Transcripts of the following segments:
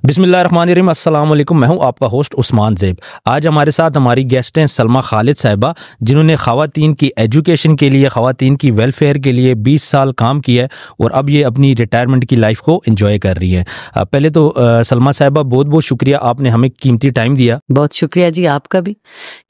बिस्मिल्लाहिर्रहमानिर्रहीम, अस्सलाम वालेकुम। मैं हूं आपका होस्ट उस्मान ज़ेब। आज हमारे साथ हमारी गेस्ट हैं सलमा खालिद साहिबा, जिन्होंने ख़वातीन की एजुकेशन के लिए, ख़वातीन की वेलफेयर के लिए 20 साल काम किया है और अब ये अपनी रिटायरमेंट की लाइफ को एंजॉय कर रही हैं। पहले तो सलमा साहिबा, बहुत बहुत शुक्रिया, आपने हमें कीमती टाइम दिया। बहुत शुक्रिया जी आपका भी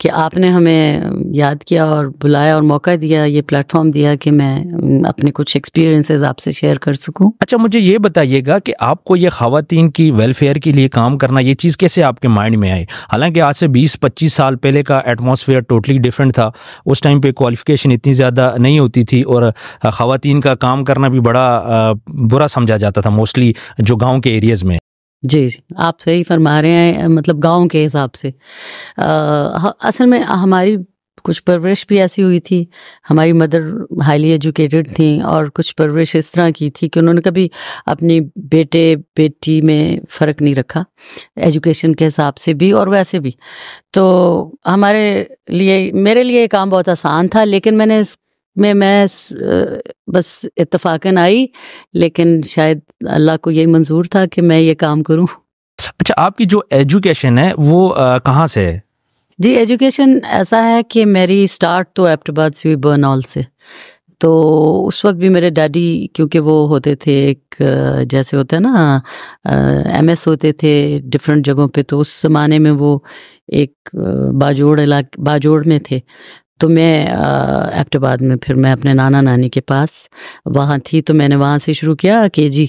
कि आपने हमें याद किया और बुलाया और मौका दिया, ये प्लेटफॉर्म दिया कि मैं अपने कुछ एक्सपीरियंसेस आपसे शेयर कर सकूं। अच्छा, मुझे ये बताइएगा कि आपको ये ख़वातीन की वेलफेयर के लिए काम करना, ये चीज़ कैसे आपके माइंड में आई? हालांकि आज से 20-25 साल पहले का एटमॉस्फेयर टोटली डिफरेंट था। उस टाइम पे क्वालिफिकेशन इतनी ज़्यादा नहीं होती थी और ख़वातीन का काम करना भी बड़ा बुरा समझा जाता था, मोस्टली जो गाँव के एरियाज़ में। जी, आप सही फरमा रहे हैं, मतलब गांव के हिसाब से असल में हमारी कुछ परवरिश भी ऐसी हुई थी। हमारी मदर हाईली एजुकेटेड थी और कुछ परवरिश इस तरह की थी कि उन्होंने कभी अपनी बेटे बेटी में फ़र्क नहीं रखा, एजुकेशन के हिसाब से भी और वैसे भी। तो मेरे लिए ये काम बहुत आसान था, लेकिन मैं बस इत्तफाकन आई, लेकिन शायद अल्लाह को यही मंजूर था कि मैं ये काम करूं। अच्छा, आपकी जो एजुकेशन है वो कहाँ से है? जी, एजुकेशन ऐसा है कि मेरी स्टार्ट तो एबटाबाद से हुई, बर्नॉल से। तो उस वक्त भी मेरे डैडी, क्योंकि वो होते थे एक जैसे होता है ना MS होते थे डिफरेंट जगहों पे, तो उस ज़माने में वो एक बाजोड़ में थे। तो मैं एबटाबाद में, फिर मैं अपने नाना नानी के पास वहाँ थी, तो मैंने वहाँ से शुरू किया KG।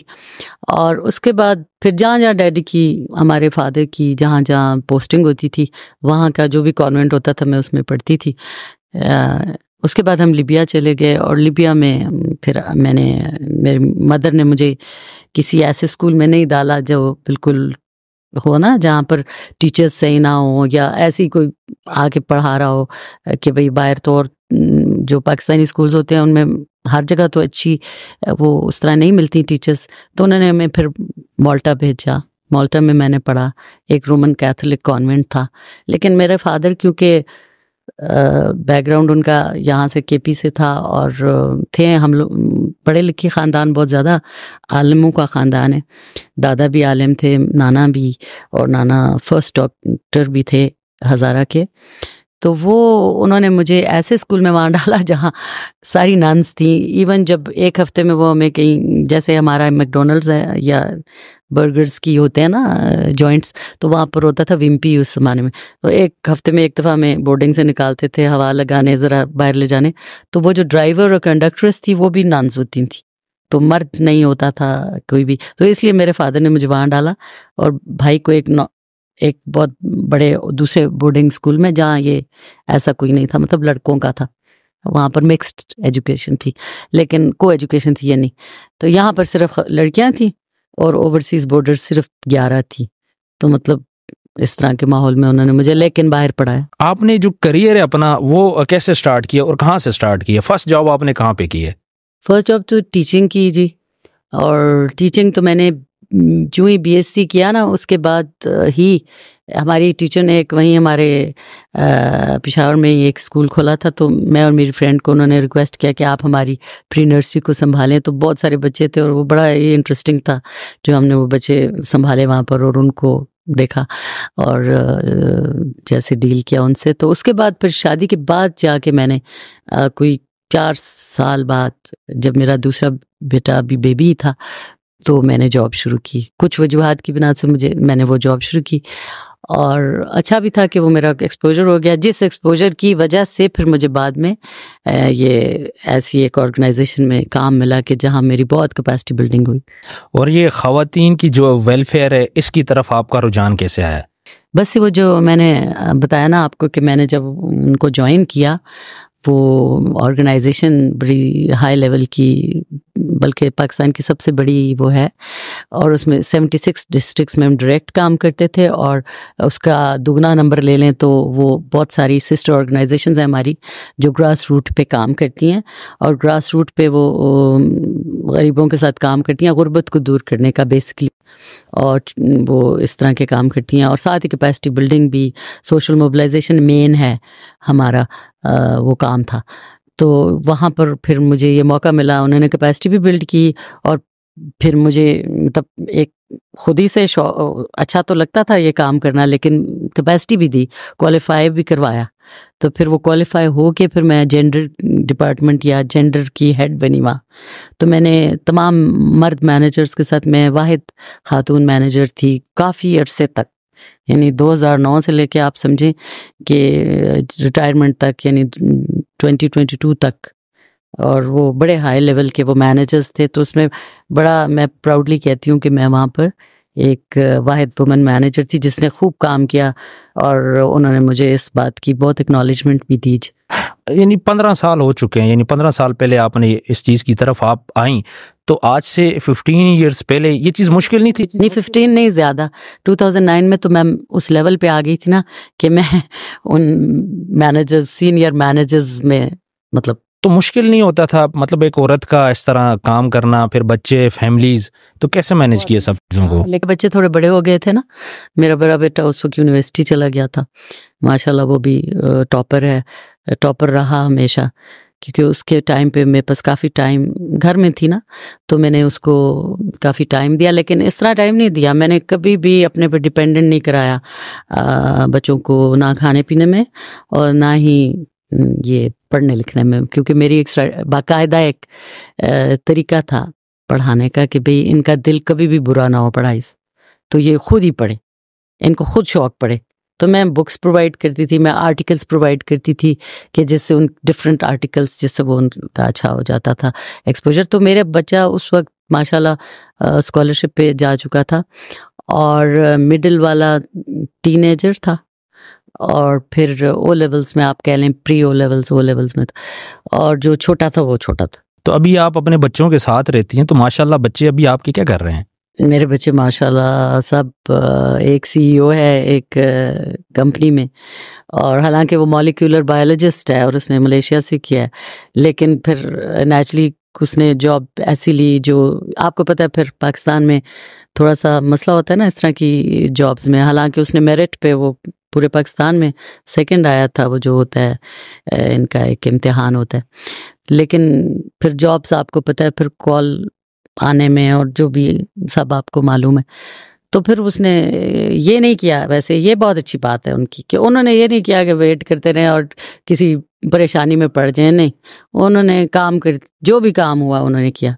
और उसके बाद फिर जहाँ जहाँ डैडी की, हमारे फादर की जहाँ जहाँ पोस्टिंग होती थी, वहाँ का जो भी कॉन्वेंट होता था मैं उसमें पढ़ती थी। उसके बाद हम लिबिया चले गए और लिबिया में फिर मेरी मदर ने मुझे किसी ऐसे स्कूल में नहीं डाला जो बिल्कुल हो ना, जहाँ पर टीचर्स सही ना हो या ऐसी कोई आके पढ़ा रहा हो कि भाई बाहर तो, और जो पाकिस्तानी स्कूल्स होते हैं उनमें हर जगह तो अच्छी वो उस तरह नहीं मिलती टीचर्स। तो उन्होंने हमें फिर माल्टा भेजा। माल्टा में मैंने पढ़ा, एक रोमन कैथोलिक कॉन्वेंट था। लेकिन मेरे फादर, क्योंकि बैकग्राउंड उनका यहाँ से KP से था और थे हम लोग पढ़े लिखे ख़ानदान, बहुत ज़्यादा आलिमों का ख़ानदान है। दादा भी आलिम थे, नाना भी, और नाना फर्स्ट डॉक्टर भी थे हज़ारा के। तो उन्होंने मुझे ऐसे स्कूल में वहाँ डाला जहाँ सारी नन्स थी। इवन जब एक हफ्ते में वो हमें कहीं, जैसे हमारा मैकडोनल्ड्स है या बर्गर्स की होते हैं ना जॉइंट्स, तो वहाँ पर होता था विम्पी उस ज़माने में। तो एक हफ्ते में एक दफ़ा हमें बोर्डिंग से निकालते थे हवा लगाने, ज़रा बाहर ले जाने। तो वो जो ड्राइवर और कंडक्ट्रेस थी वो भी नन्स होती थी, तो मर्द नहीं होता था कोई भी। तो इसलिए मेरे फादर ने मुझे वहाँ डाला और भाई को एक बहुत बड़े दूसरे बोर्डिंग स्कूल में, जहाँ ये ऐसा कोई नहीं था, मतलब लड़कों का था। वहाँ पर मिक्स्ड एजुकेशन थी, लेकिन को एजुकेशन थी ये नहीं। तो यहाँ पर सिर्फ लड़कियाँ थी और ओवरसीज़ बॉर्डर सिर्फ 11 थी। तो मतलब इस तरह के माहौल में उन्होंने मुझे लेकिन बाहर पढ़ाया। आपने जो करियर है अपना, वो कैसे स्टार्ट किया और कहाँ से स्टार्ट किया? फर्स्ट जॉब आपने कहाँ पे की है? फर्स्ट जॉब तो टीचिंग की जी, और टीचिंग तो मैंने जो ही BSc किया ना, उसके बाद ही हमारी टीचर ने वहीं हमारे पेशावर में ही एक स्कूल खोला था। तो मैं और मेरी फ्रेंड को उन्होंने रिक्वेस्ट किया कि आप हमारी प्री नर्सरी को संभालें। तो बहुत सारे बच्चे थे और वो बड़ा ही इंटरेस्टिंग था जो हमने वो बच्चे संभाले वहाँ पर और उनको देखा और जैसे डील किया उनसे। तो उसके बाद फिर शादी के बाद जाके मैंने कोई 4 साल बाद, जब मेरा दूसरा बेटा अभी बेबी था, तो मैंने जॉब शुरू की। कुछ वजूहात की बिना से मैंने वो जॉब शुरू की और अच्छा भी था कि वो मेरा एक्सपोजर हो गया, जिस एक्सपोजर की वजह से फिर मुझे बाद में ये ऐसी एक ऑर्गेनाइजेशन में काम मिला कि जहां मेरी बहुत कैपेसिटी बिल्डिंग हुई। और ये ख़वातीन की जो वेलफेयर है, इसकी तरफ आपका रुझान कैसे आया? बस वो जो मैंने बताया ना आपको कि मैंने जब उनको ज्वाइन किया, वो ऑर्गेनाइजेशन बड़ी हाई लेवल की, बल्कि पाकिस्तान की सबसे बड़ी वो है, और उसमें 76 डिस्ट्रिक्ट्स में हम डायरेक्ट काम करते थे और उसका दुगना नंबर ले लें तो वो बहुत सारी सिस्टर ऑर्गेनाइजेशंस हैं हमारी जो ग्रास रूट पे काम करती हैं। और ग्रास रूट पे वो गरीबों के साथ काम करती हैं, गुर्बत को दूर करने का बेसिकली, और वो इस तरह के काम करती हैं। और साथ ही कैपेसिटी बिल्डिंग भी, सोशल मोबिलाइजेशन मेन है हमारा वो काम था। तो वहाँ पर फिर मुझे ये मौका मिला, उन्होंने कैपेसिटी भी बिल्ड की और फिर मुझे मतलब एक खुद ही से अच्छा तो लगता था ये काम करना, लेकिन कैपेसिटी भी दी, क्वालिफाई भी करवाया। तो फिर वो क्वालिफाई हो के फिर मैं जेंडर डिपार्टमेंट या जेंडर की हेड बनी वहाँ। तो मैंने तमाम मर्द मैनेजर्स के साथ, मैं वाहिद खातून मैनेजर थी काफ़ी अरसे तक, यानी 2009 से लेके आप समझें कि रिटायरमेंट तक, यानी 2022 तक। और वो बड़े हाई लेवल के वो मैनेजर्स थे, तो उसमें बड़ा मैं प्राउडली कहती हूँ कि मैं वहाँ पर एक वाहिद वुमन मैनेजर थी जिसने खूब काम किया, और उन्होंने मुझे इस बात की बहुत एक्नॉलेजमेंट भी दी। यानी 15 साल हो चुके हैं, यानी 15 साल पहले आपने इस चीज़ की तरफ आप आई, तो आज से 15 ईयर्स पहले ये चीज़ मुश्किल नहीं थी? नहीं, 15 नहीं, ज़्यादा। 2009 में तो मैं उस लेवल पे आ गई थी ना कि मैं उन मैनेजर्स, सीनियर मैनेजर्स में, मतलब तो मुश्किल नहीं होता था मतलब एक औरत का इस तरह काम करना, फिर बच्चे, फैमिलीज, तो कैसे मैनेज किए सब चीज़ों को? लेकिन बच्चे थोड़े बड़े हो गए थे ना। मेरा बड़ा बेटा उस वक्त यूनिवर्सिटी चला गया था, माशाल्लाह वो भी टॉपर है, टॉपर रहा हमेशा, क्योंकि उसके टाइम पे मेरे पास काफ़ी टाइम घर में थी ना, तो मैंने उसको काफ़ी टाइम दिया। लेकिन इस तरह टाइम नहीं दिया, मैंने कभी भी अपने पर डिपेंडेंट नहीं कराया बच्चों को, ना खाने पीने में और ना ही ये पढ़ने लिखने में, क्योंकि मेरी एक बाकायदा एक तरीका था पढ़ाने का कि भाई इनका दिल कभी भी बुरा ना हो पढ़ाई से, तो ये खुद ही पढ़े, इनको खुद शौक पढ़े। तो मैं बुक्स प्रोवाइड करती थी, मैं आर्टिकल्स प्रोवाइड करती थी कि जिससे उन डिफरेंट आर्टिकल्स, जिससे वो उनका अच्छा हो जाता था एक्सपोजर। तो मेरे बच्चा उस वक्त माशाल्लाह स्कॉलरशिप पे जा चुका था, और मिडिल वाला टीनेजर था, और फिर ओ लेवल्स में आप कह लें, प्री ओ लेवल्स में था, और जो छोटा था वो छोटा था। तो अभी आप अपने बच्चों के साथ रहती हैं, तो माशाल्लाह बच्चे अभी आपके क्या कर रहे हैं? मेरे बच्चे माशाल्लाह सब, एक सीईओ है एक कंपनी में, और हालांकि वो मॉलिक्यूलर बायोलॉजिस्ट है और उसने मलेशिया से किया है, लेकिन फिर नेचुरली उसने जॉब ऐसी ली जो आपको पता है, फिर पाकिस्तान में थोड़ा सा मसला होता है ना इस तरह की जॉब्स में। हालांकि उसने मेरिट पे वो पूरे पाकिस्तान में सेकंड आया था, वो जो होता है इनका एक इम्तिहान होता है, लेकिन फिर जॉब्स आपको पता है फिर कॉल आने में और जो भी सब आपको मालूम है। तो फिर उसने ये नहीं किया, वैसे ये बहुत अच्छी बात है उनकी कि उन्होंने ये नहीं किया कि वेट करते रहे और किसी परेशानी में पड़ जाए, नहीं, उन्होंने काम कर, जो भी काम हुआ उन्होंने किया,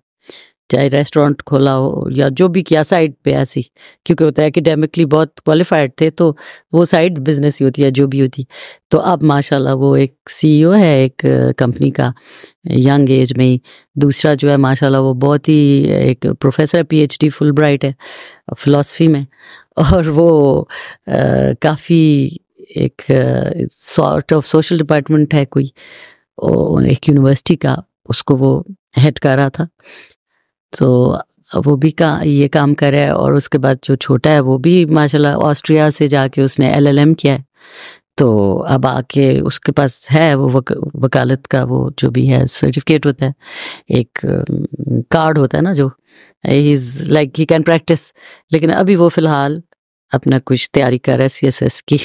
चाहे रेस्टोरेंट खोला हो या जो भी किया साइड पे ऐसी, क्योंकि होता है एकेडमिकली बहुत क्वालिफाइड थे, तो वो साइड बिजनेस ही होती है जो भी होती। तो अब माशाल्लाह वो एक सीईओ है एक कंपनी का, यंग एज में ही। दूसरा जो है माशाल्लाह वो बहुत ही एक प्रोफेसर है, पीएचडी फुल ब्राइट है फिलॉसफी में, और वो काफ़ी एक सॉर्ट ऑफ सोशल डिपार्टमेंट है कोई, एक यूनिवर्सिटी का, उसको वो हेड कर रहा था। तो वो भी ये काम कर रहा है, और उसके बाद जो छोटा है वो भी माशाल्लाह ऑस्ट्रिया से जाके उसने एलएलएम किया है, तो अब आके उसके पास है वो वकालत का वो जो भी है सर्टिफिकेट होता है, एक कार्ड होता है ना, जो he is like he can practice. लेकिन अभी वो फ़िलहाल अपना कुछ तैयारी कर रहा है सीएसएस की।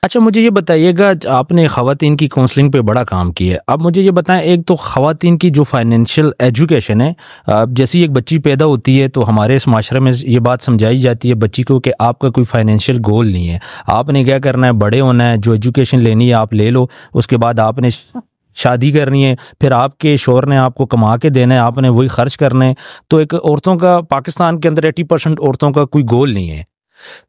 अच्छा, मुझे ये बताइएगा, आपने ख़वातीन की काउंसलिंग पे बड़ा काम किया है, अब मुझे ये बताएं, एक तो ख़वातीन की जो फाइनेंशियल एजुकेशन है, जैसी एक बच्ची पैदा होती है तो हमारे इस माशरे में ये बात समझाई जाती है बच्ची को कि आपका कोई फाइनेंशियल गोल नहीं है, आपने क्या करना है, बड़े होना है, जो एजुकेशन लेनी है आप ले लो, उसके बाद आपने शादी करनी है, फिर आपके शोहर ने आपको कमा के देना है, आपने वही खर्च करना है। तो एक औरतों का, पाकिस्तान के अंदर 80% औरतों का कोई गोल नहीं है,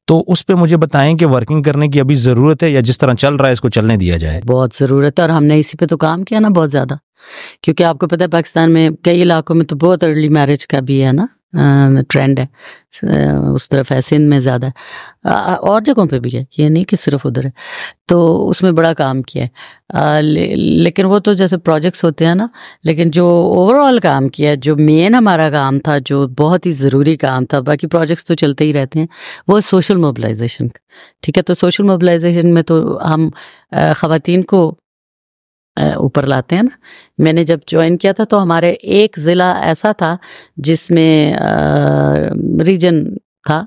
तो उस पे मुझे बताएं कि वर्किंग करने की अभी ज़रूरत है या जिस तरह चल रहा है इसको चलने दिया जाए? बहुत ज़रूरत है, और हमने इसी पे तो काम किया ना बहुत ज़्यादा, क्योंकि आपको पता है पाकिस्तान में कई इलाकों में तो बहुत अर्ली मैरिज का भी है ना ट्रेंड है, उस तरफ है, सिंध में ज़्यादा है, और जगहों पे भी है, ये नहीं कि सिर्फ उधर है। तो उसमें बड़ा काम किया है, लेकिन वो तो जैसे प्रोजेक्ट्स होते हैं ना, लेकिन जो ओवरऑल काम किया है, जो मेन हमारा काम था, जो बहुत ही ज़रूरी काम था, बाकी प्रोजेक्ट्स तो चलते ही रहते हैं, वो सोशल मोबिलाइजेशन। ठीक है, तो सोशल मोबिलाइजेशन में तो हम ख़वातीन को ऊपर लाते हैं ना। मैंने जब ज्वाइन किया था तो हमारे एक ज़िला ऐसा था जिसमें रीजन था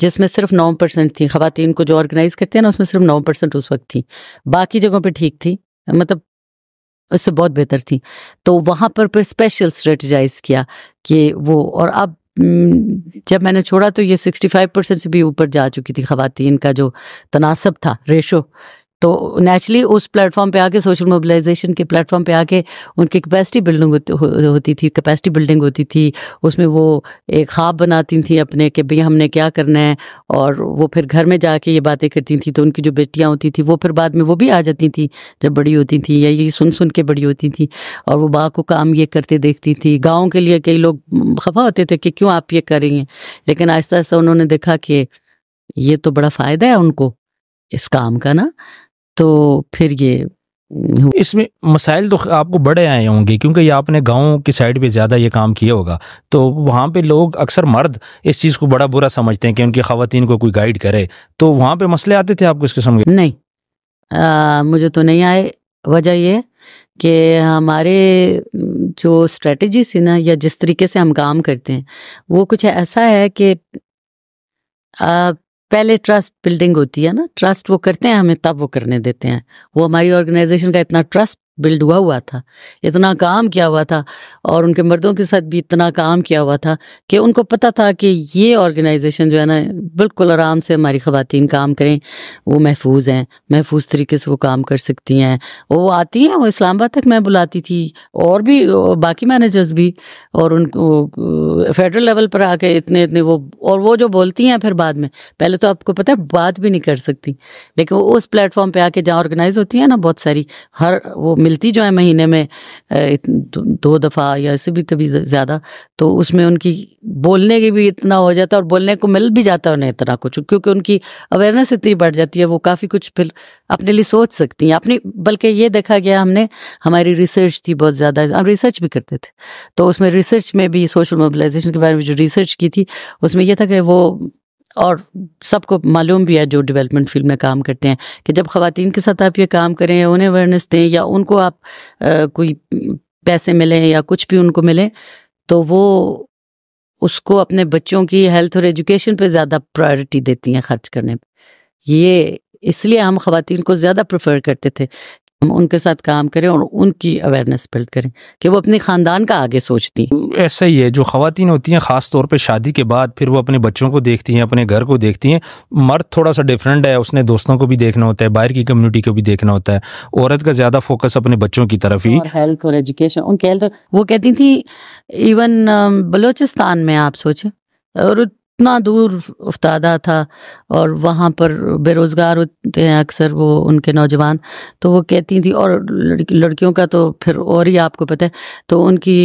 जिसमें सिर्फ 9% थी ख़वातीन को जो ऑर्गेनाइज़ करते हैं ना, उसमें सिर्फ 9% उस वक्त थी, बाकी जगहों पे ठीक थी, मतलब उससे बहुत बेहतर थी। तो वहाँ पर स्पेशल स्ट्रेटजाइज किया कि वो, और अब जब मैंने छोड़ा तो ये 65% से भी ऊपर जा चुकी थी ख़वातीन का जो तनासब था, रेशो। तो नेचुरली उस प्लेटफॉर्म पे आके, सोशल मोबिलाइजेशन के प्लेटफॉर्म पे आके उनकी कैपेसिटी बिल्डिंग होती थी, कैपेसिटी बिल्डिंग होती थी। उसमें वो एक ख्वाब बनाती थी अपने कि भई हमने क्या करना है, और वो फिर घर में जाके ये बातें करती थी। तो उनकी जो बेटियां होती थी वो फिर बाद में वो भी आ जाती थी जब बड़ी होती थी, या ये सुन सुन के बड़ी होती थी, और वो बा को काम ये करते देखती थी। गाँव के लिए कई लोग खफा होते थे कि क्यों आप ये कर रही हैं, लेकिन आहिस्ता आहिस्ता उन्होंने देखा कि ये तो बड़ा फ़ायदा है उनको इस काम का ना, तो फिर ये इसमें मसाइल तो आपको बड़े आए होंगे, क्योंकि ये आपने गांव की साइड पे ज़्यादा ये काम किया होगा। तो वहाँ पे लोग अक्सर मर्द इस चीज़ को बड़ा बुरा समझते हैं कि उनकी ख़वातीन को कोई गाइड करे। तो वहाँ पे मसले आते थे आपको इस किस्म के? नहीं, मुझे तो नहीं आए। वजह ये कि हमारे जो स्ट्रेटजी थी ना, या जिस तरीके से हम काम करते हैं, वो कुछ ऐसा है कि पहले ट्रस्ट बिल्डिंग होती है ना, ट्रस्ट वो करते हैं हमें, तब वो करने देते हैं। वो हमारी ऑर्गेनाइजेशन का इतना ट्रस्ट बिल्ड हुआ था, इतना काम किया हुआ था, और उनके मर्दों के साथ भी इतना काम किया हुआ था कि उनको पता था कि ये ऑर्गेनाइजेशन जो है ना, बिल्कुल आराम से हमारी ख़वातीन काम करें, वो महफूज हैं, महफूज तरीके से वो काम कर सकती हैं। वो आती हैं, वो इस्लामाबाद तक मैं बुलाती थी, और भी बाकी मैनेजर्स भी, और उनको फेडरल लेवल पर आके इतने वो, और वो जो बोलती हैं फिर बाद में, पहले तो आपको पता है बात भी नहीं कर सकती, लेकिन वो उस प्लेटफॉर्म पे आके जहाँ ऑर्गेनाइज होती है ना बहुत सारी, हर वो मिलती जो है महीने में 2 दफ़ा या इससे भी कभी ज़्यादा, तो उसमें उनकी बोलने की भी इतना हो जाता है, और बोलने को मिल भी जाता है उन्हें इतना कुछ, क्योंकि उनकी अवेयरनेस इतनी बढ़ जाती है, वो काफ़ी कुछ फिर अपने लिए सोच सकती हैं अपनी। बल्कि ये देखा गया हमने, हमारी रिसर्च थी बहुत ज़्यादा, हम रिसर्च भी करते थे, तो उसमें रिसर्च में भी सोशल मोबिलाइजेशन के बारे में जो रिसर्च की थी, उसमें यह था कि वो, और सबको मालूम भी है जो डेवलपमेंट फील्ड में काम करते हैं, कि जब ख़वातीन के साथ आप ये काम करें, उन्हें अवेयरनेस दें, या उनको आप कोई पैसे मिलें या कुछ भी उनको मिले, तो वो उसको अपने बच्चों की हेल्थ और एजुकेशन पे ज़्यादा प्रायोरिटी देती हैं खर्च करने पे। ये इसलिए हम ख़वातीन को ज़्यादा प्रेफर करते थे, हम उनके साथ काम करें और उनकी अवेयरनेस बिल्ड करें कि वो अपने ख़ानदान का आगे सोचती हैं। ऐसा ही है, जो ख़वातीन होती हैं ख़ास तौर पे शादी के बाद, फिर वो अपने बच्चों को देखती हैं, अपने घर को देखती हैं। मर्द थोड़ा सा डिफरेंट है, उसने दोस्तों को भी देखना होता है, बाहर की कम्युनिटी को भी देखना होता है। औरत का ज़्यादा फोकस अपने बच्चों की तरफ ही, और हेल्थ और एजुकेशन, उनके हेल्थ। वो कहती थी इवन बलूचिस्तान में आप सोचें, और इतना दूर उफ्तादा था, और वहाँ पर बेरोज़गार होते हैं अक्सर वो उनके नौजवान, तो वो कहती थी, और लड़कियों का तो फिर और ही आपको पता है, तो उनकी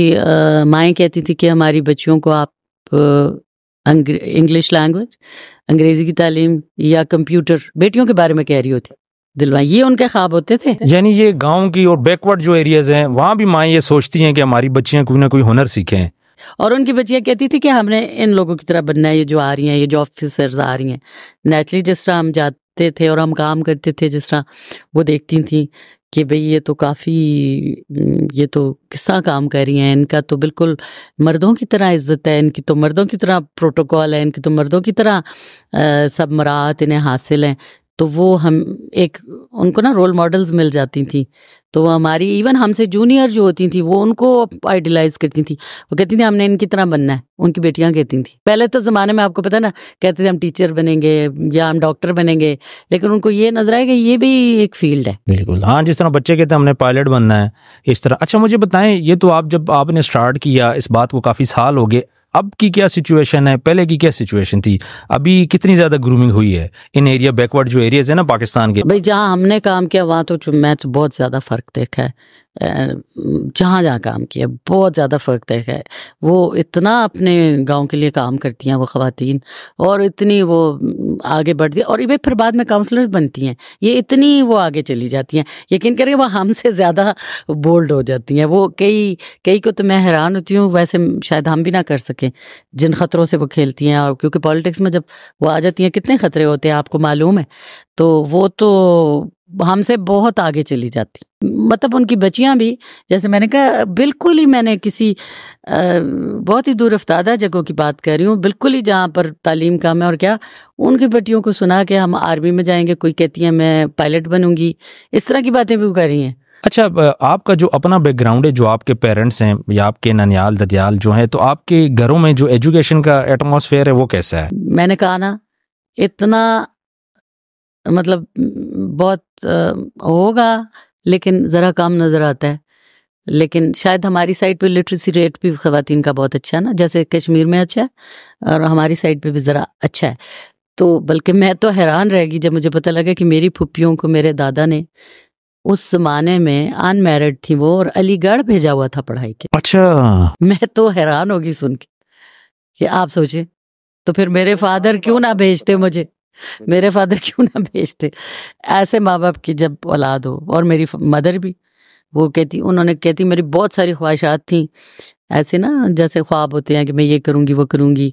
माएँ कहती थी कि हमारी बच्चियों को आप इंग्लिश लैंग्वेज, अंग्रेज़ी की तालीम या कंप्यूटर, बेटियों के बारे में कह रही होती दिलवा, ये उनके ख्वाब होते थे। यानी ये गांव की और बैकवर्ड जो एरियाज हैं, वहाँ भी माएँ ये सोचती हैं कि हमारी बच्चियाँ कोई ना कोई हुनर सीखें, और उनकी बच्चियाँ कहती थी कि हमने इन लोगों की तरह बनना है, ये जो आ रही हैं, ये जो ऑफिसर्स आ रही हैं। नेचुरली जिस तरह हम जाते थे और हम काम करते थे, जिस तरह वो देखती थी कि भाई ये तो काफ़ी, ये तो किस तरह काम कर रही हैं, इनका तो बिल्कुल मर्दों की तरह इज्जत है, इनकी तो मर्दों की तरह प्रोटोकॉल है, इनकी तो मर्दों की तरह सब मराहत इन्हें हासिल हैं। तो वो हम एक उनको ना रोल मॉडल्स मिल जाती थी, तो हमारी इवन हमसे जूनियर जो होती थी वो उनको आइडलाइज करती थी, वो कहती थी हमने इनकी तरह बनना है, उनकी बेटियां कहती थी। पहले तो ज़माने में आपको पता है ना, कहते थे हम टीचर बनेंगे या हम डॉक्टर बनेंगे, लेकिन उनको ये नजर आया कि ये भी एक फील्ड है। बिल्कुल हाँ, जिस तरह बच्चे कहते हैं हमने पायलट बनना है, इस तरह। अच्छा मुझे बताएं, ये तो आप जब आपने स्टार्ट किया इस बात को काफ़ी साल हो गए, अब की क्या सिचुएशन है, पहले की क्या सिचुएशन थी, अभी कितनी ज़्यादा ग्रूमिंग हुई है इन एरिया, बैकवर्ड जो एरियाज है ना पाकिस्तान के? भाई जहाँ हमने काम किया वहाँ तो मैं तो बहुत ज़्यादा फ़र्क देखा है, जहाँ जहाँ काम किया बहुत ज़्यादा फ़र्क देखा है। वो इतना अपने गांव के लिए काम करती हैं वो ख़वातीन, और इतनी वो आगे बढ़ती है, और ये फिर बाद में काउंसलर्स बनती हैं, ये इतनी वो आगे चली जाती हैं, यकीन करिए वो हमसे ज़्यादा बोल्ड हो जाती हैं। वो कई को तो मैं हैरान होती हूँ, वैसे शायद हम भी ना कर सकें जिन ख़तरों से वो खेलती हैं, और क्योंकि पॉलिटिक्स में जब वो आ जाती हैं कितने ख़तरे होते हैं आपको मालूम है, तो वो तो हमसे बहुत आगे चली जाती। मतलब उनकी बच्चियां भी, जैसे मैंने कहा, बिल्कुल ही मैंने किसी बहुत ही दूर अफ्तादा जगहों की बात कर रही हूँ, बिल्कुल ही जहाँ पर तालीम कम है, और क्या उनकी बेटियों को सुना कि हम आर्मी में जाएंगे, कोई कहती है मैं पायलट बनूंगी, इस तरह की बातें भी वो कर रही हैं। अच्छा, आपका जो अपना बैकग्राउंड है, जो आपके पेरेंट्स हैं या आपके ननियाल ददियाल जो हैं, तो आपके घरों में जो एजुकेशन का एटमॉस्फेयर है वो कैसा है? मैंने कहा ना, इतना मतलब बहुत होगा, लेकिन ज़रा कम नज़र आता है। लेकिन शायद हमारी साइड पे लिटरेसी रेट भी ख़वातीन का बहुत अच्छा है ना, जैसे कश्मीर में अच्छा है और हमारी साइड पे भी ज़रा अच्छा है। तो बल्कि मैं तो हैरान रह गई जब मुझे पता लगा कि मेरी फुप्पियों को मेरे दादा ने उस ज़माने में अनमैरिड थी वो, और अलीगढ़ भेजा हुआ था पढ़ाई के। अच्छा। मैं तो हैरान होगी सुन के कि आप सोचिए, तो फिर मेरे फादर क्यों ना भेजते मुझे, मेरे फादर क्यों ना भेजते। ऐसे माँ बाप की जब औलाद हो, और मेरी मदर भी, वो कहती, उन्होंने कहती मेरी बहुत सारी ख्वाहिशात थी ऐसे ना, जैसे ख्वाब होते हैं कि मैं ये करूँगी वो करूँगी।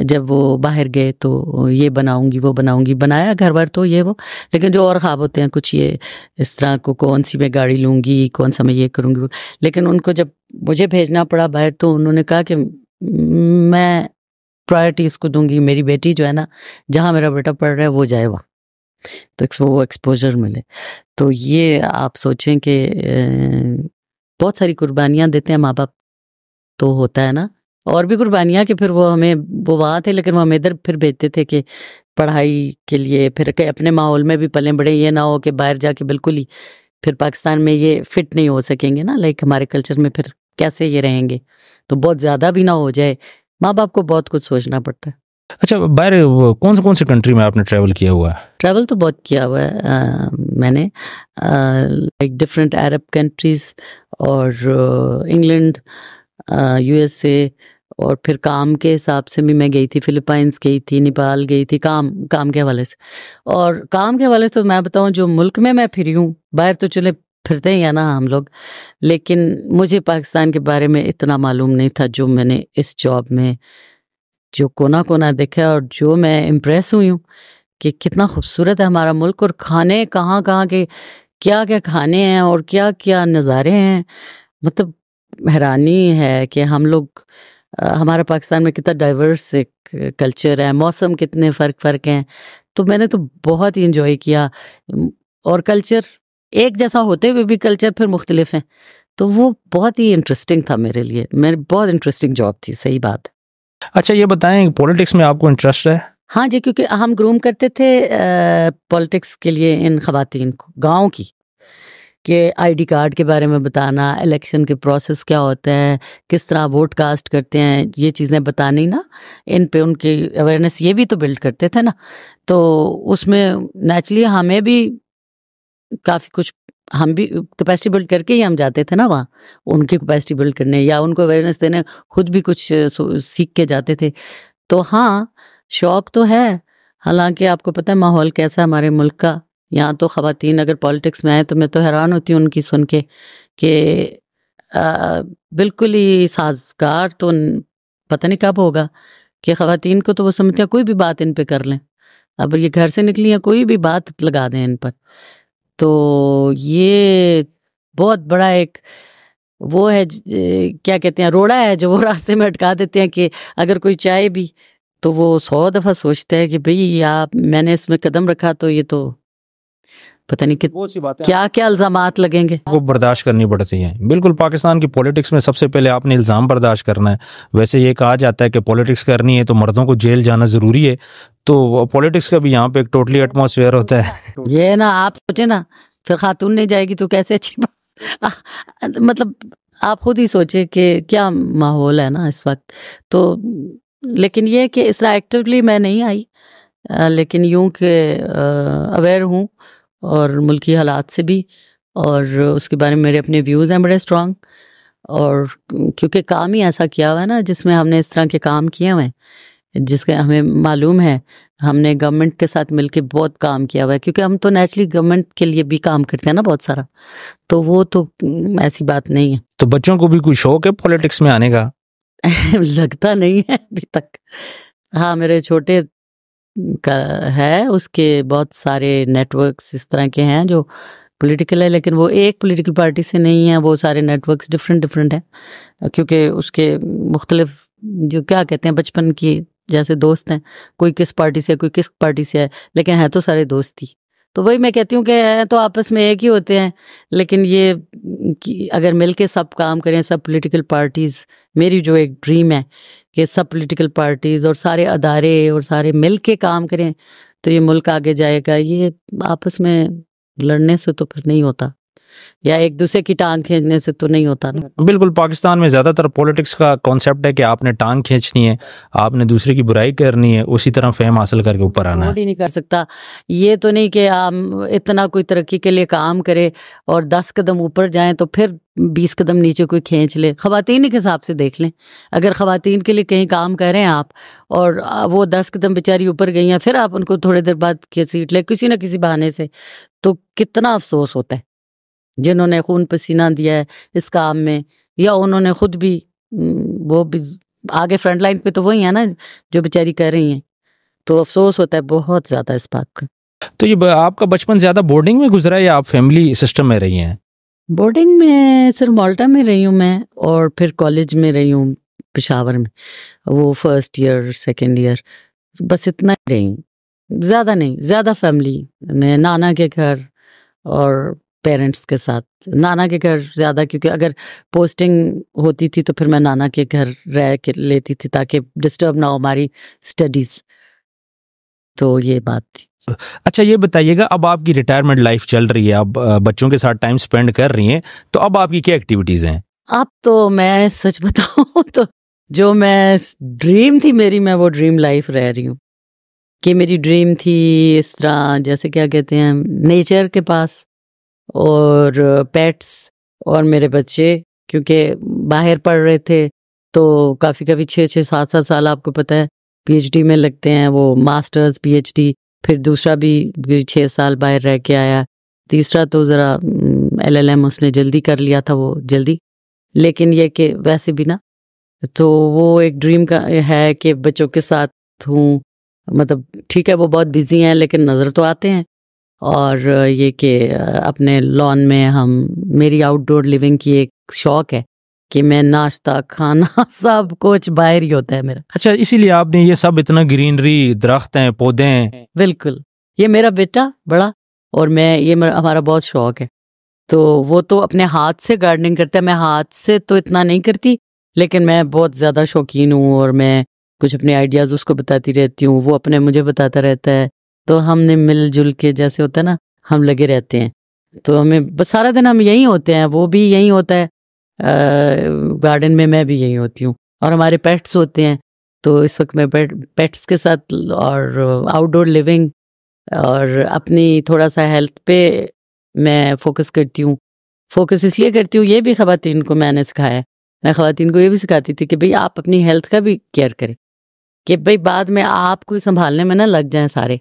जब वो बाहर गए तो ये बनाऊँगी वो बनाऊँगी, बनाया घर बार तो ये वो, लेकिन जो और ख्वाब होते हैं कुछ ये इस तरह को, कौन सी मैं गाड़ी लूँगी, कौन सा मैं ये करूँगी वो। लेकिन उनको जब मुझे भेजना पड़ा बाहर, तो उन्होंने कहा कि मैं प्रायोरिटी इसको दूंगी, मेरी बेटी जो है ना, जहाँ मेरा बेटा पढ़ रहा है वो जाए वहाँ, तो वो एक्सपोजर मिले। तो ये आप सोचें कि बहुत सारी कुर्बानियाँ देते हैं माँ बाप, तो होता है ना, और भी कुर्बानियाँ कि फिर वो हमें, वो वहाँ थे लेकिन वो हमें इधर फिर भेजते थे कि पढ़ाई के लिए, फिर के अपने माहौल में भी पले बड़े, ये ना हो कि बाहर जाके बिल्कुल ही फिर पाकिस्तान में ये फिट नहीं हो सकेंगे ना, लाइक हमारे कल्चर में फिर कैसे ये रहेंगे, तो बहुत ज़्यादा भी ना हो जाए। माँ बाप को बहुत कुछ सोचना पड़ता है। अच्छा, बाहर कौन से कंट्री में आपने ट्रैवल किया हुआ है? ट्रैवल तो बहुत किया हुआ है मैंने, लाइक डिफरेंट अरब कंट्रीज़, और इंग्लैंड, यूएसए, और फिर काम के हिसाब से भी मैं गई थी, फिलीपाइंस गई थी, नेपाल गई थी, काम के हवाले से। और काम के हवाले से तो मैं बताऊं, जो मुल्क में मैं फिरी हूँ, बाहर तो चले फिरते ही हैं ना हम लोग, लेकिन मुझे पाकिस्तान के बारे में इतना मालूम नहीं था जो मैंने इस जॉब में जो कोना कोना देखा, और जो मैं इम्प्रेस हुई हूँ कि कितना खूबसूरत है हमारा मुल्क, और खाने कहाँ कहाँ के क्या क्या खाने हैं और क्या क्या नज़ारे हैं। मतलब हैरानी है कि हम लोग, हमारा पाकिस्तान में कितना डाइवर्स एक कल्चर है, मौसम कितने फ़र्क हैं। तो मैंने तो बहुत ही इंजॉय किया, और कल्चर एक जैसा होते हुए भी कल्चर फिर मुख्तलिफ हैं, तो वो बहुत ही इंटरेस्टिंग था मेरे लिए, मेरी बहुत इंटरेस्टिंग जॉब थी, सही बात है। अच्छा, ये बताएं, पॉलिटिक्स में आपको इंटरेस्ट है? हाँ जी, क्योंकि हम ग्रूम करते थे पॉलिटिक्स के लिए इन ख़वातीन को, गांव की, कि आईडी कार्ड के बारे में बताना, इलेक्शन के प्रोसेस क्या होता है, किस तरह वोट कास्ट करते हैं, ये चीज़ें बतानी ना, इन पे उनकी अवेयरनेस ये भी तो बिल्ड करते थे ना। तो उसमें नेचुरली हमें भी काफ़ी कुछ, हम भी कैपेसिटी बिल्ड करके ही हम जाते थे ना वहाँ, उनकी कैपेसिटी बिल्ड करने या उनको अवेयरनेस देने, खुद भी कुछ सीख के जाते थे। तो हाँ, शौक तो है। हालांकि आपको पता है माहौल कैसा है हमारे मुल्क का, यहाँ तो ख़वातीन अगर पॉलिटिक्स में आए तो मैं तो हैरान होती हूँ उनकी सुन के कि बिल्कुल ही साजगार तो पता नहीं कब होगा कि ख़वातीन को तो वो समझते हैं कोई भी बात इन पे कर लें, अब ये घर से निकली है कोई भी बात लगा दें इन पर। तो ये बहुत बड़ा एक वो है, क्या कहते हैं, रोड़ा है जो वो रास्ते में अटका देते हैं कि अगर कोई चाहे भी तो वो 100 दफ़ा सोचता है कि भाई आप, मैंने इसमें कदम रखा तो ये तो पता नहीं कि क्या क्या इल्ज़ामात लगेंगे, वो बर्दाश्त करनी पड़ती हैं। बिल्कुल, पाकिस्तान की पॉलिटिक्स में सबसे पहले आपने इल्ज़ाम बर्दाश्त करना है। वैसे ये कहा जाता है कि पॉलिटिक्स करनी है तो मर्दों को जेल जाना ज़रूरी है, तो पॉलिटिक्स का भी यहाँ पे एक टोटली एटमॉस्फेयर होता है। ये ना आप सोचे ना, फिर खातून नहीं जाएगी तो कैसे अच्छी बात। मतलब आप खुद ही सोचे कि क्या माहौल है ना इस वक्त। तो लेकिन ये कि इस तरह एक्टिवली मैं नहीं आई, लेकिन यूं कि अवेयर हूँ और मुल्की हालात से भी, और उसके बारे में मेरे अपने व्यूज़ हैं बड़े स्ट्रांग, और क्योंकि काम ही ऐसा किया हुआ है ना जिसमें हमने इस तरह के काम किए हुए हैं, जिसके हमें मालूम है, हमने गवर्नमेंट के साथ मिलके बहुत काम किया हुआ है, क्योंकि हम तो नेचुरली गवर्नमेंट के लिए भी काम करते हैं ना बहुत सारा, तो वो तो ऐसी बात नहीं है। तो बच्चों को भी कोई शौक है पॉलिटिक्स में आने का? लगता नहीं है अभी तक। हाँ, मेरे छोटे का है, उसके बहुत सारे नेटवर्क्स इस तरह के हैं जो पॉलिटिकल है, लेकिन वो एक पॉलिटिकल पार्टी से नहीं है, वो सारे नेटवर्क्स डिफरेंट हैं, क्योंकि उसके मुख्तलिफ जो क्या कहते हैं बचपन की जैसे दोस्त हैं, कोई किस पार्टी से कोई किस पार्टी से है, लेकिन है तो सारे दोस्त ही। तो वही मैं कहती हूँ कि तो आपस में एक ही होते हैं, लेकिन ये कि अगर मिल के सब काम करें, सब पॉलिटिकल पार्टीज़, मेरी जो एक ड्रीम है कि सब पॉलिटिकल पार्टीज़ और सारे अदारे और सारे मिल के काम करें तो ये मुल्क आगे जाएगा। ये आपस में लड़ने से तो फिर नहीं होता, या एक दूसरे की टांग खींचने से तो नहीं होता ना। बिल्कुल, पाकिस्तान में ज़्यादातर पॉलिटिक्स का कॉन्सेप्ट है कि आपने टांग खींचनी है, आपने दूसरे की बुराई करनी है, उसी तरह फेम हासिल करके ऊपर आना है। ही नहीं कर सकता। ये तो नहीं कि हम इतना कोई तरक्की के लिए काम करे और 10 कदम ऊपर जाएं तो फिर 20 कदम नीचे कोई खींच ले। ख़वातीन के हिसाब से देख लें, अगर ख़वातीन के लिए कहीं काम कर रहे हैं आप और वो 10 कदम बेचारी ऊपर गई हैं, फिर आप उनको थोड़ी देर बाद सीट ले किसी न किसी बहाने से, तो कितना अफसोस होता है जिन्होंने खून पसीना दिया है इस काम में, या उन्होंने खुद भी वो भी आगे फ्रंट लाइन पे तो वही है ना जो बेचारी कर रही हैं। तो अफसोस होता है बहुत ज़्यादा इस बात का। तो ये आपका बचपन ज़्यादा बोर्डिंग में गुजरा है या आप फैमिली सिस्टम में रही हैं? बोर्डिंग में सिर्फ माल्टा में रही हूँ मैं, और फिर कॉलेज में रही हूँ पेशावर में, वो फर्स्ट ईयर सेकेंड ईयर, बस इतना ही रही हूँ, ज़्यादा नहीं। ज़्यादा फैमिली में नाना के घर और पेरेंट्स के साथ। नाना के घर ज़्यादा, क्योंकि अगर पोस्टिंग होती थी तो फिर मैं नाना के घर रह के लेती थी ताकि डिस्टर्ब ना हो हमारी स्टडीज़। तो ये बात थी। अच्छा, ये बताइएगा, अब आपकी रिटायरमेंट लाइफ चल रही है, अब बच्चों के साथ टाइम स्पेंड कर रही हैं, तो अब आपकी क्या एक्टिविटीज़ हैं? अब तो मैं सच बताऊं तो जो मैं ड्रीम थी मेरी, मैं वो ड्रीम लाइफ रह रही हूँ। कि मेरी ड्रीम थी इस तरह, जैसे क्या कहते हैं, नेचर के पास और पेट्स और मेरे बच्चे, क्योंकि बाहर पढ़ रहे थे तो काफ़ी 6-6 7-7 साल आपको पता है पीएचडी में लगते हैं, वो मास्टर्स पीएचडी, फिर दूसरा भी 6 साल बाहर रह के आया, तीसरा तो ज़रा एलएलएम उसने जल्दी कर लिया था, वो जल्दी। लेकिन ये कि वैसे भी ना, तो वो एक ड्रीम का है कि बच्चों के साथ हूँ, मतलब ठीक है वो बहुत बिजी हैं लेकिन नज़र तो आते हैं। और ये कि अपने लॉन में हम, मेरी आउटडोर लिविंग की एक शौक है कि मैं नाश्ता खाना सब कुछ बाहर ही होता है मेरा। अच्छा, इसीलिए आपने ये सब इतना ग्रीनरी, दरख्त हैं, पौधे हैं? बिल्कुल, ये मेरा बेटा बड़ा और मैं, ये हमारा बहुत शौक है। तो वो तो अपने हाथ से गार्डनिंग करता है, मैं हाथ से तो इतना नहीं करती, लेकिन मैं बहुत ज़्यादा शौकीन हूँ और मैं कुछ अपने आइडियाज़ उसको बताती रहती हूँ, वो अपने मुझे बताता रहता है। तो हमने मिलजुल के, जैसे होता है ना, हम लगे रहते हैं। तो हमें बस सारा दिन हम यहीं होते हैं, वो भी यहीं होता है गार्डन में, मैं भी यहीं होती हूँ, और हमारे पेट्स होते हैं। तो इस वक्त मैं पेट्स के साथ और आउटडोर लिविंग और अपनी थोड़ा सा हेल्थ पे मैं फोकस करती हूँ। फोकस इसलिए करती हूँ, ये भी ख़वातीन को मैंने सिखाया है। मैं ख़वातीन को ये भी सिखाती थी कि भाई आप अपनी हेल्थ का भी केयर करें, कि भाई बाद में आपको संभालने में ना लग जाएं सारे।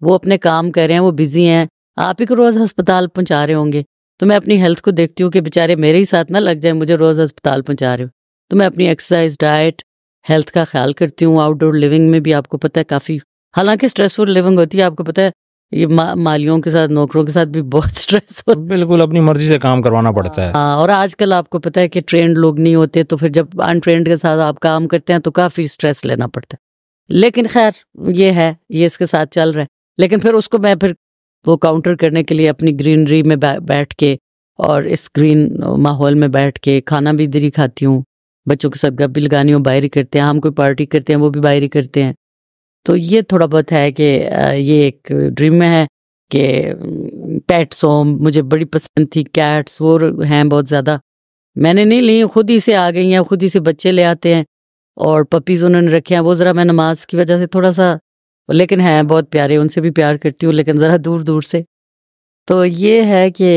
वो अपने काम कर रहे हैं, वो बिजी हैं, आप ही को रोज़ अस्पताल पहुंचा रहे होंगे। तो मैं अपनी हेल्थ को देखती हूँ कि बेचारे मेरे ही साथ ना लग जाए, मुझे रोज़ अस्पताल पहुंचा रहे हो। तो मैं अपनी एक्सरसाइज, डाइट, हेल्थ का ख्याल करती हूँ। आउटडोर लिविंग में भी आपको पता है काफ़ी, हालांकि स्ट्रेसफुल लिविंग होती है, आपको पता है ये मालियों के साथ, नौकरों के साथ भी बहुत स्ट्रेस होता है। बिल्कुल, अपनी मर्जी से काम करवाना पड़ता है। हाँ, और आजकल आपको पता है कि ट्रेंड लोग नहीं होते, तो फिर जब अनट्रेंड के साथ आप काम करते हैं तो काफ़ी स्ट्रेस लेना पड़ता है। लेकिन खैर ये है, ये इसके साथ चल रहा है। लेकिन फिर उसको मैं फिर वो काउंटर करने के लिए अपनी ग्रीनरी में बैठ के और इस ग्रीन माहौल में बैठ के खाना भी इधर ही खाती हूँ, बच्चों के साथ गप भी लगानी हो, बाहर ही करते हैं, हम कोई पार्टी करते हैं वो भी बाहर ही करते हैं। तो ये थोड़ा बहुत है कि ये एक ड्रीम में है कि पेट्स हो, मुझे बड़ी पसंद थी कैट्स, वो हैं बहुत ज़्यादा, मैंने नहीं ली, खुद ही से आ गई हैं, खुद ही से बच्चे ले आते हैं और पपीज़ उन्होंने रखे हैं। वो ज़रा मैं नमाज की वजह से थोड़ा सा, लेकिन हैं बहुत प्यारे, उनसे भी प्यार करती हूँ, लेकिन ज़रा दूर दूर से। तो ये है कि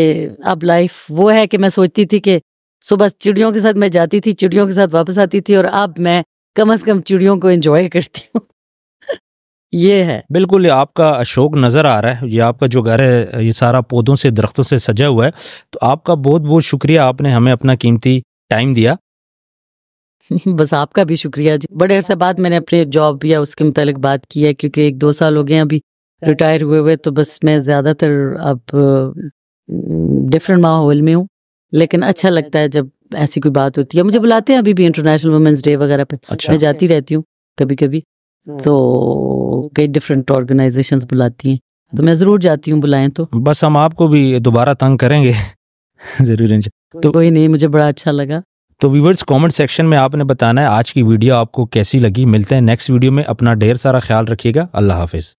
अब लाइफ वो है कि मैं सोचती थी कि सुबह चिड़ियों के साथ मैं जाती थी, चिड़ियों के साथ वापस आती थी, और अब मैं कम से कम चिड़ियों को एंजॉय करती हूँ। ये है। बिल्कुल, आपका शौक नज़र आ रहा है। ये आपका जो घर है ये सारा पौधों से, दरख्तों से सजा हुआ है। तो आपका बहुत बहुत शुक्रिया, आपने हमें अपना कीमती टाइम दिया। बस आपका भी शुक्रिया जी। बड़े अरसे बाद मैंने अपने जॉब या उसके मुतालिक बात की है, क्योंकि 1-2 साल हो गए अभी रिटायर हुए, तो बस मैं ज़्यादातर अब डिफरेंट माहौल में हूँ। लेकिन अच्छा लगता है जब ऐसी कोई बात होती है। मुझे बुलाते हैं अभी भी इंटरनेशनल वुमेंस डे वगैरह पे। अच्छा। मैं जाती रहती हूँ कभी कभी, तो कई डिफरेंट ऑर्गेनाइजेशंस बुलाती हैं, तो मैं ज़रूर जाती हूँ, बुलाएं तो। बस हम आपको भी दोबारा तंग करेंगे ज़रूर। तो कोई नहीं, मुझे बड़ा अच्छा लगा। तो व्यूअर्स कमेंट सेक्शन में आपने बताना है आज की वीडियो आपको कैसी लगी। मिलते हैं नेक्स्ट वीडियो में, अपना ढेर सारा ख्याल रखिएगा। अल्लाह हाफिज़।